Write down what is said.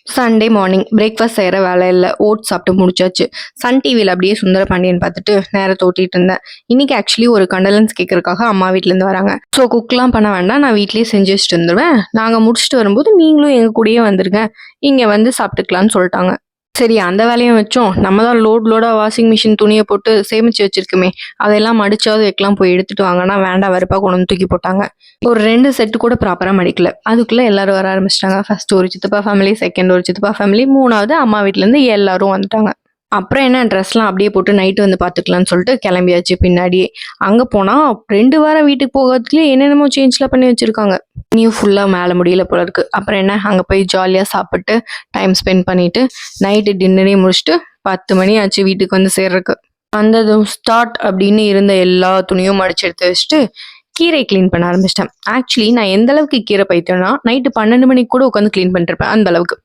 Sunday morning breakfast செய்கிற வேலை இல்லை, ஓட்ஸ் சாப்பிட்டு முடிச்சாச்சு. சன் டிவியில் அப்படியே சுந்தர பாண்டியன் பார்த்துட்டு நேரத்தை ஓட்டிட்டு இருந்தேன். இன்னைக்கு ஆக்சுவலி ஒரு கண்டலன்ஸ் கேட்கறதுக்காக அம்மா வீட்டிலேருந்து வராங்க. ஸோ குக்லாம் பண்ண வேண்டாம், நான் வீட்லேயே செஞ்சு வச்சுட்டு வந்துடுவேன். நாங்கள் முடிச்சுட்டு வரும்போது நீங்களும் எங்கள் கூடயே வந்துருங்க, இங்கே வந்து சாப்பிட்டுக்கலான்னு சொல்லிட்டாங்க. சரி, அந்த வேலையும் வச்சோம். நம்ம தான் லோடா வாஷிங் மிஷின் துணியை போட்டு சேமிச்சு வச்சிருக்குமே, அதெல்லாம் மடிச்சாவது வைக்கலாம், போய் எடுத்துட்டு வாங்கன்னா வேண்டாம், வெறுப்பா கொண்டு வந்து தூக்கி போட்டாங்க. ஒரு 2 செட்டு கூட ப்ராப்பரா மடிக்கல. அதுக்குள்ள எல்லாரும் வர ஆரம்பிச்சிட்டாங்க. ஃபர்ஸ்ட் ஒரு சித்தப்பா ஃபேமிலி, செகண்ட் ஒரு சித்தப்பா ஃபேமிலி, 3வது அம்மா வீட்ல இருந்து எல்லாரும் வந்துட்டாங்க. அப்புறம் என்ன, ட்ரெஸ்லாம் அப்படியே போட்டு நைட்டு வந்து பார்த்துக்கலாம்னு சொல்லிட்டு கிளம்பியாச்சு பின்னாடியே. அங்கே போனால் 2 வாரம் வீட்டுக்கு போகிறதுக்குள்ளே என்னென்னமோ சேஞ்ச்லாம் பண்ணி வச்சுருக்காங்க. இனியும் ஃபுல்லாக மேலே முடியல போல இருக்குது. அப்புறம் என்ன, அங்கே போய் ஜாலியாக சாப்பிட்டு டைம் ஸ்பெண்ட் பண்ணிவிட்டு நைட்டு டின்னரையும் முடிச்சுட்டு 10 மணி ஆச்சு வீட்டுக்கு வந்து சேர்றதுக்கு. வந்ததும் ஸ்டார்ட் அப்படின்னு இருந்த எல்லா துணியும் மடிச்சு எடுத்து வச்சுட்டு கீரை க்ளீன் பண்ண ஆரம்பிச்சிட்டேன். ஆக்சுவலி நான் எந்த அளவுக்கு கீரை பைத்தியம்னா நைட்டு 12 மணிக்கு கூட உட்காந்து க்ளீன் பண்ணிருப்பேன், அந்த அளவுக்கு.